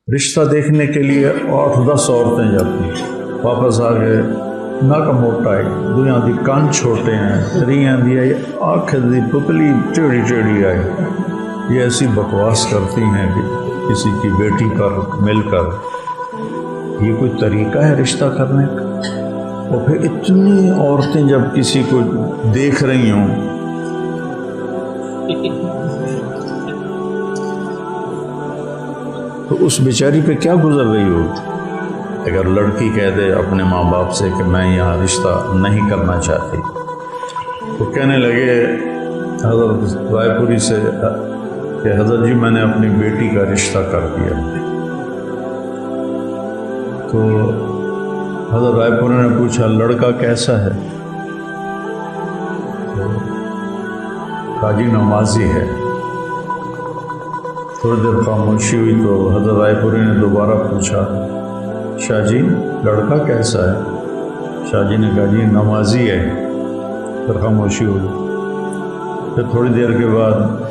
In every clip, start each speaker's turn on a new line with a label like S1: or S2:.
S1: رشتہ دیکھنے کے لیے 8-10 عورتیں جاتی، واپس آ گئے ناک موٹا ہے، دنیا دی کان چھوٹے ہیں، ریاں دی آئی آنکھ دی پتلی ٹیڑھی ٹیڑھی آئی، یہ ایسی بکواس کرتی ہیں کہ کسی کی بیٹی پر مل کر، یہ کوئی طریقہ ہے رشتہ کرنے کا؟ اور پھر اتنی عورتیں جب کسی کو دیکھ رہی ہوں تو اس بیچاری پہ کیا گزر رہی ہوگی؟ اگر لڑکی کہہ دے اپنے ماں باپ سے کہ میں یہاں رشتہ نہیں کرنا چاہتی، تو کہنے لگے حضرت رائے پوری سے کہ حضرت جی میں نے اپنی بیٹی کا رشتہ کر دیا۔ تو حضرت رائے پوری نے پوچھا لڑکا کیسا ہے؟ حاجی نمازی ہے۔ تھوڑی دیر خاموشی ہوئی تو حضرت رائے پوری نے دوبارہ پوچھا شاہ جی لڑکا کیسا ہے؟ شاہ جی نے کہا جی نمازی ہے۔ پھر خاموشی ہوئی۔ پھر تھوڑی دیر کے بعد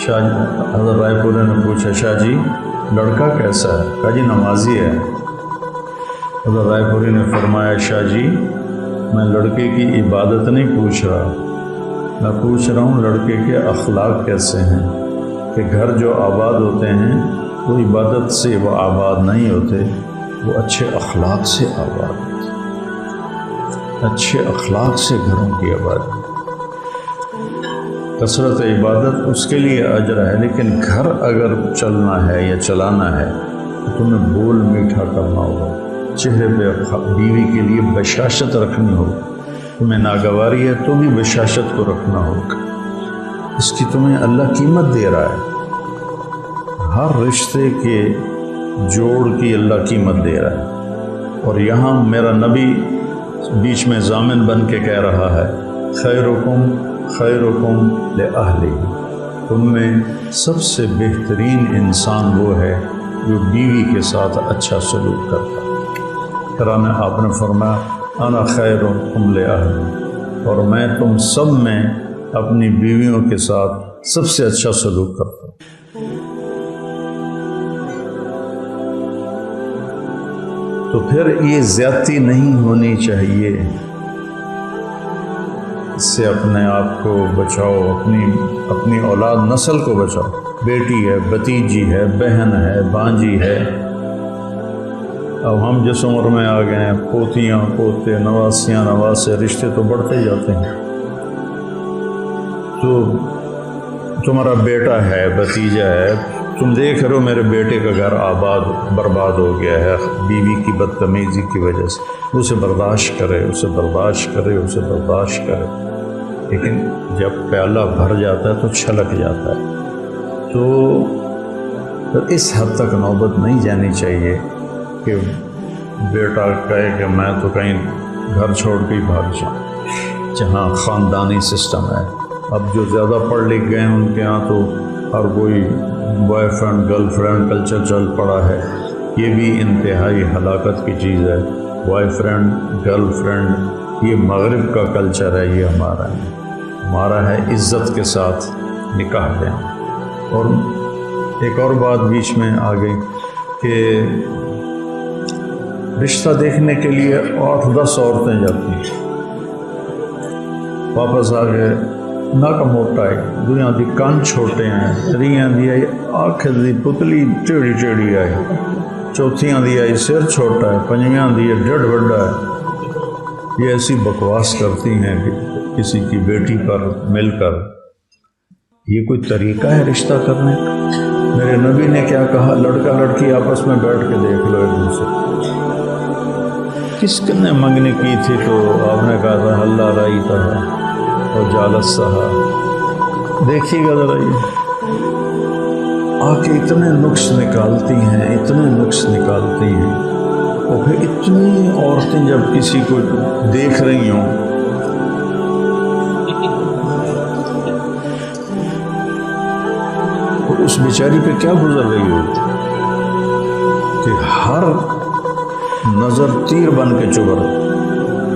S1: حضرت رائے پوری نے پوچھا شاہ جی لڑکا کیسا ہے؟ کہا جی نمازی ہے۔ حضرت رائے پوری نے فرمایا شاہ جی میں لڑکے کی عبادت نہیں پوچھ رہا، میں پوچھ رہا ہوں لڑکے کے اخلاق کیسے ہیں، کہ گھر جو آباد ہوتے ہیں وہ عبادت سے وہ آباد نہیں ہوتے، وہ اچھے اخلاق سے آباد ہوتے، اچھے اخلاق سے گھروں کی آبادی۔ کثرت عبادت اس کے لیے اجر ہے، لیکن گھر اگر چلنا ہے یا چلانا ہے تو تمہیں بول میٹھا کرنا ہوگا، چہرے پہ بیوی کے لیے بشاشت رکھنی ہوگی، تمہیں ناگواری ہے تو بھی بشاشت کو رکھنا ہوگا، اس کی تمہیں اللہ قیمت دے رہا ہے، ہر رشتے کے جوڑ کی اللہ قیمت دے رہا ہے۔ اور یہاں میرا نبی بیچ میں ضامن بن کے کہہ رہا ہے خیرکم خیرکم لأہلہ، تم میں سب سے بہترین انسان وہ ہے جو بیوی کے ساتھ اچھا سلوک کرتا ہے۔ پھر آپ نے فرمایا انا خیرکم لأہلہ، اور میں تم سب میں اپنی بیویوں کے ساتھ سب سے اچھا سلوک کرتا ہوں۔ تو پھر یہ زیادتی نہیں ہونی چاہیے، اس سے اپنے آپ کو بچاؤ، اپنی اولاد نسل کو بچاؤ، بیٹی ہے، بھتیجی ہے، بہن ہے، بانجی ہے، اب ہم جس عمر میں آ گئے ہیں پوتیاں پوتے نواسیاں نواسے، رشتے تو بڑھتے جاتے ہیں۔ تو تمہارا بیٹا ہے، بھتیجا ہے، تم دیکھ رہے ہو میرے بیٹے کا گھر آباد برباد ہو گیا ہے بیوی کی بدتمیزی کی وجہ سے، اسے برداشت کرے، اسے برداشت کرے، اسے برداشت کرے، لیکن جب پیالہ بھر جاتا ہے تو چھلک جاتا ہے۔ تو اس حد تک نوبت نہیں جانی چاہیے کہ بیٹا کہے کہ میں تو کہیں گھر چھوڑ کے ہی بھاگ جاؤں، جہاں خاندانی سسٹم ہے۔ اب جو زیادہ پڑھ لکھ گئے ہیں ان کے ہاں تو ہر کوئی boy friend girl friend culture چل پڑا ہے، یہ بھی انتہائی ہلاکت کی چیز ہے۔ بوائے فرینڈ گرل فرینڈ یہ مغرب کا کلچر ہے، یہ ہمارا ہے عزت کے ساتھ نکاح لینا۔ اور ایک اور بات بیچ میں آ گئی کہ رشتہ دیکھنے کے لیے 8-10 عورتیں جاتی، واپس آ گئے ناک موٹا ہے، دنیا دی کان چھوٹے ہیں، ریاں دی آئی آنکھ دی پتلی ٹیڑھی ٹیڑھی آئی، چوتھیاں دی آئی سر چھوٹا ہے، پنجویاں دی ڈیڑھ بڑا ہے، یہ ایسی بکواس کرتی ہیں کہ کسی کی بیٹی پر مل کر، یہ کوئی طریقہ ہے رشتہ کرنے کا؟ میرے نبی نے کیا کہا؟ لڑکا لڑکی آپس میں بیٹھ کے دیکھ لو ایک دوسرے، کس نے منگنی کی تھی تو آپ نے کہا تھا اللہ رائی تھا اور جالت سہا، دیکھیے گا ذرا یہ آ کے اتنے نقص نکالتی ہیں، اتنے نقص نکالتی ہیں، اور پھر اتنی عورتیں جب کسی کو دیکھ رہی ہوں تو اس بیچاری پہ کیا گزر رہی ہوتی کہ ہر نظر تیر بن کے چبھر،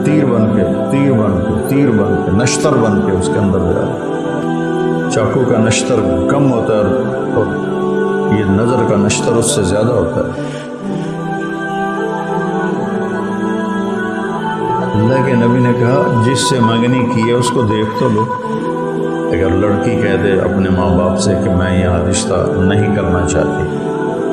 S1: تیر بن کے تیر بن کے تیر بن کے نشتر بن کے اس کے اندر جا رہا، چاقو کا نشتر کم ہوتا ہے اور یہ نظر کا نشتر اس سے زیادہ ہوتا ہے۔ اللہ کے نبی نے کہا جس سے منگنی کی ہے اس کو دیکھ تو لو۔ اگر لڑکی کہہ دے اپنے ماں باپ سے کہ میں یہاں رشتہ نہیں کرنا چاہتی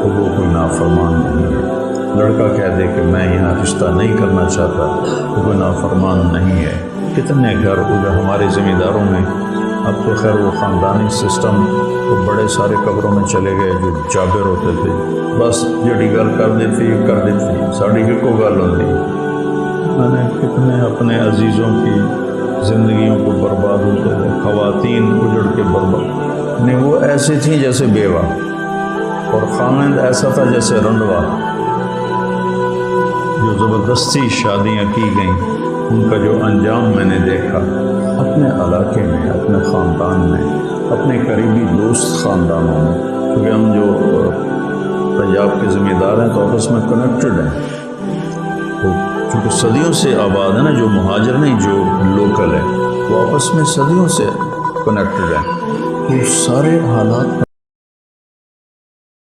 S1: تو وہ کوئی نافرمان نہیں ہے، لڑکا کہہ دے کہ میں یہاں رشتہ نہیں کرنا چاہتا تو کوئی نافرمان نہیں ہے۔ کتنے گھر ادھر ہمارے ذمہ داروں میں، اب تو خیر وہ خاندانی سسٹم تو بڑے سارے قبروں میں چلے گئے جو جابر ہوتے تھے، بس جڑی گل کر دیتی ساڑی کی کو گل ہوتی۔ میں نے کتنے اپنے عزیزوں کی زندگیوں کو برباد ہوتے تھے، خواتین اجڑ کے برباد، نہیں وہ ایسی تھیں جیسے بیوہ، اور خامند ایسا تھا جیسے رنڈوا، جو زبردستی شادیاں کی گئیں، ان کا جو انجام میں نے دیکھا اپنے علاقے میں، اپنے خاندان میں، اپنے قریبی دوست خاندانوں میں، کیونکہ ہم جو پنجاب کے ذمہ دار ہیں تو آپس میں کنیکٹڈ ہیں، تو چونکہ صدیوں سے آباد ہے نا، جو مہاجر نہیں جو لوکل ہے وہ آپس میں صدیوں سے کنیکٹڈ ہیں، تو سارے حالات